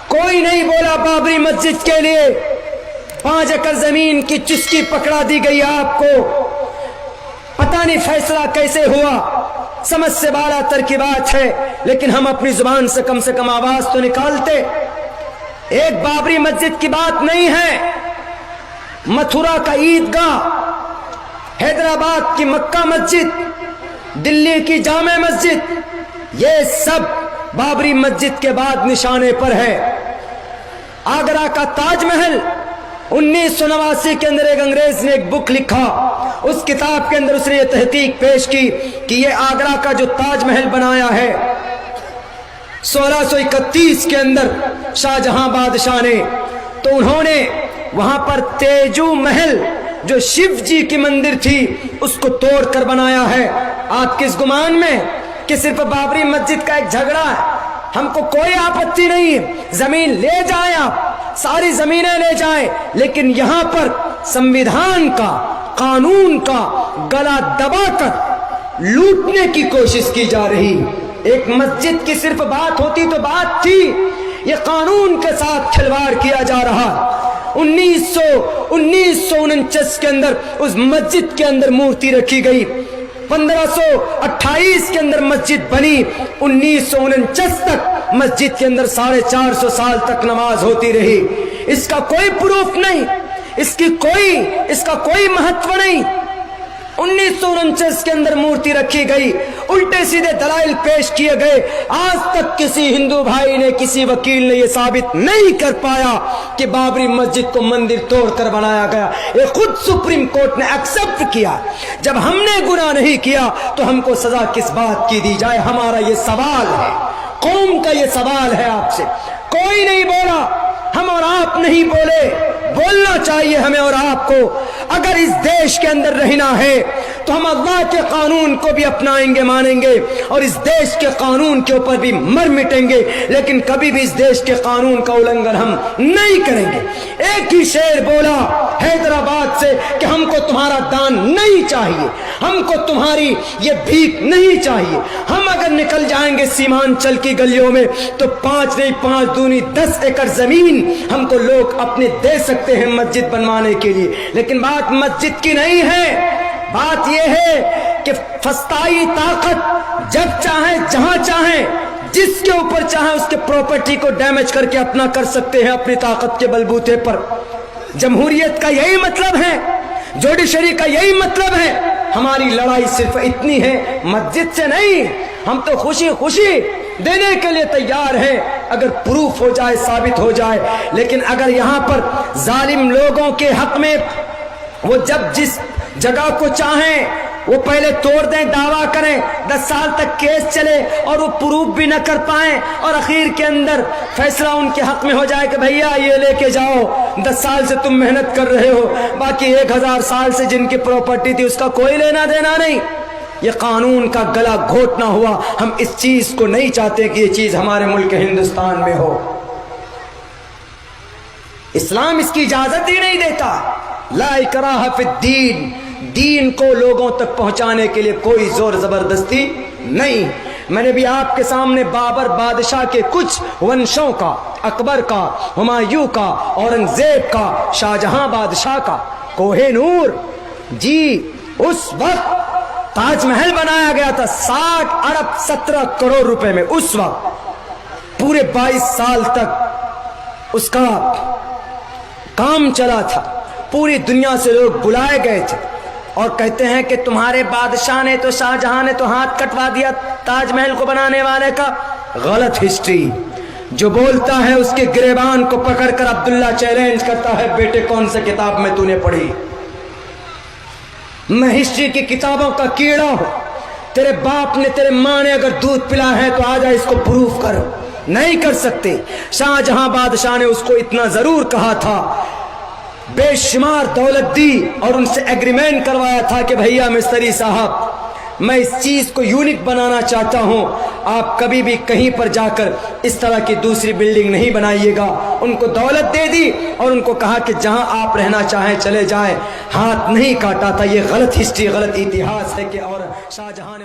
کوئی نہیں بولا بابری مسجد کے لیے 5 ایکڑ زمین کی چسکی پکڑا دی گئی آپ کو. پتہ نہیں فیصلہ کیسے ہوا, سمجھ سے بالا تر کی بات ہے, لیکن ہم اپنی زبان سے کم آواز تو نکالتے. ایک بابری مسجد کی بات نہیں ہے, متھرا کا عیدگاہ, حیدرآباد کی مکہ مسجد, دلی کی جامع مسجد, یہ سب بابری مسجد کے بعد نشانے پر ہے. آگرہ کا تاج محل 1989 کے اندر ایک انگریز نے ایک بک لکھا, اس کتاب کے اندر اس نے یہ تحقیق پیش کی کہ یہ آگرہ کا جو تاج محل بنایا ہے 1631 کے اندر شاہ جہاں بادشاہ نے, تو انہوں نے وہاں پر تیجو محل جو شیو جی کی مندر تھی اس کو توڑ کر بنایا ہے. آپ کس گمان میں کہ صرف بابری مسجد کا ایک جھگڑا ہے؟ ہم کو کوئی آپتی نہیں ہے, زمین لے جائیں, آپ ساری زمینیں لے جائیں, لیکن یہاں پر سنویدھان کا, قانون کا گلا دبا کر لوٹنے کی کوشش کی جا رہی. ایک مسجد کی صرف بات ہوتی تو بات تھی, یہ قانون کے ساتھ کھلواڑ کیا جا رہا. 1949 کے اندر اس مسجد کے اندر مورتی رکھی گئی, 1528 کے اندر مسجد بنی, 1949 تک مسجد کے اندر 450 سال تک نماز ہوتی رہی. اس کا کوئی پروف نہیں, اس کا کوئی مہتو نہیں. 1949 کے اندر مورتی رکھی گئی, الٹے سیدھے دلائل پیش کیے گئے. آج تک کسی ہندو بھائی نے, کسی وکیل نے یہ ثابت نہیں کر پایا کہ بابری مسجد کو مندر توڑ کر بنایا گیا. یہ خود سپریم کورٹ نے ایکسپٹ کیا. جب ہم نے گناہ نہیں کیا تو ہم کو سزا کس بات کی دی جائے؟ ہمارا یہ سوال ہے, قوم کا یہ سوال ہے آپ سے. کوئی نہیں بولا, ہم اور آپ نہیں بولے, بولنا چاہیے ہمیں اور آپ کو. اگر اس دیش کے اندر رہنا ہے تو ہم اللہ کے قانون کو بھی اپنائیں گے, مانیں گے, اور اس دیش کے قانون کے اوپر بھی مر مٹیں گے, لیکن کبھی بھی اس دیش کے قانون کا النگھن ہم نہیں کریں گے. ایک ہی شعر بولا حیدرآباد سے کہ ہم کو تمہارا دان نہیں چاہیے, ہم کو تمہاری یہ بھیک نہیں چاہیے. ہم اگر نکل جائیں گے سیمانچل کی گلیوں میں تو 5 نہیں 5 دونی 10 ایکڑ زمین ہم کو لوگ اپنے دے سکتے ہیں مسجد بنوانے کے لیے. لیکن بات مسجد کی نہیں ہے, بات یہ ہے کہ فسطائی طاقت جب چاہیں, جہاں چاہیں, جس کے اوپر چاہیں اس کے پراپرٹی کو ڈیمیج کر کے اپنا کر سکتے ہیں اپنی طاقت کے بلبوتے پر. جمہوریت کا یہی مطلب ہے, جوڈیشری کا یہی مطلب ہے. ہماری لڑائی صرف اتنی ہے, مسجد سے نہیں. ہم تو خوشی خوشی دینے کے لیے تیار ہیں اگر پروف ہو جائے, ثابت ہو جائے. لیکن اگر یہاں پر ظالم لوگوں کے حق میں وہ جب جس جگہ کو چاہیں وہ پہلے توڑ دیں, دعویٰ کریں, 10 سال تک کیس چلے اور وہ پروف بھی نہ کر پائیں, اور اخیر کے اندر فیصلہ ان کے حق میں ہو جائے کہ بھیا یہ لے کے جاؤ, 10 سال سے تم محنت کر رہے ہو, باقی 1000 سال سے جن کی پراپرٹی تھی اس کا کوئی لینا دینا نہیں. یہ قانون کا گلا گھونٹنا ہوا. ہم اس چیز کو نہیں چاہتے کہ یہ چیز ہمارے ملک ہندوستان میں ہو. اسلام اس کی اجازت ہی نہیں دیتا. لا اکراہ فی الدین, دین کو لوگوں تک پہنچانے کے لیے کوئی زور زبردستی نہیں. میں نے بھی آپ کے سامنے بابر بادشاہ کے کچھ ونشوں کا, اکبر کا, ہمایوں کا, اورنگزیب کا, شاہ جہاں بادشاہ کا, کوہ نور, جی اس وقت تاج محل بنایا گیا تھا 60 ارب 17 کروڑ روپے میں. اس وقت پورے 22 سال تک اس کا کام چلا تھا, پوری دنیا سے لوگ بلائے گئے تھے, اور کہتے ہیں کہ تمہارے بادشاہ نے تو, شاہ جہاں نے تو ہاتھ کٹوا دیا تاج محل کو بنانے والے کا. غلط ہسٹری. جو بولتا ہے اس کے گریبان کو پکڑ کر عبداللہ چیلنج کرتا ہے, بیٹے کون سے کتاب میں تو نے پڑھی؟ میں ہسٹری کی کتابوں کا کیڑا ہوں. تیرے باپ نے, تیرے ماں نے اگر دودھ پلا ہے تو آجا اس کو پروف کر. نہیں کر سکتے. شاہ جہاں بادشاہ نے اس کو اتنا ضرور کہا تھا, بے شمار دولت دی اور ان سے ایگریمنٹ کروایا تھا کہ بھیا مستری صاحب میں اس چیز کو یونیک بنانا چاہتا ہوں, آپ کبھی بھی کہیں پر جا کر اس طرح کی دوسری بلڈنگ نہیں بنائیے گا. ان کو دولت دے دی اور ان کو کہا کہ جہاں آپ رہنا چاہیں چلے جائیں, ہاتھ نہیں کاٹا تھا. یہ غلط ہسٹری, غلط اتہاس ہے کہ اور شاہ جہاں نے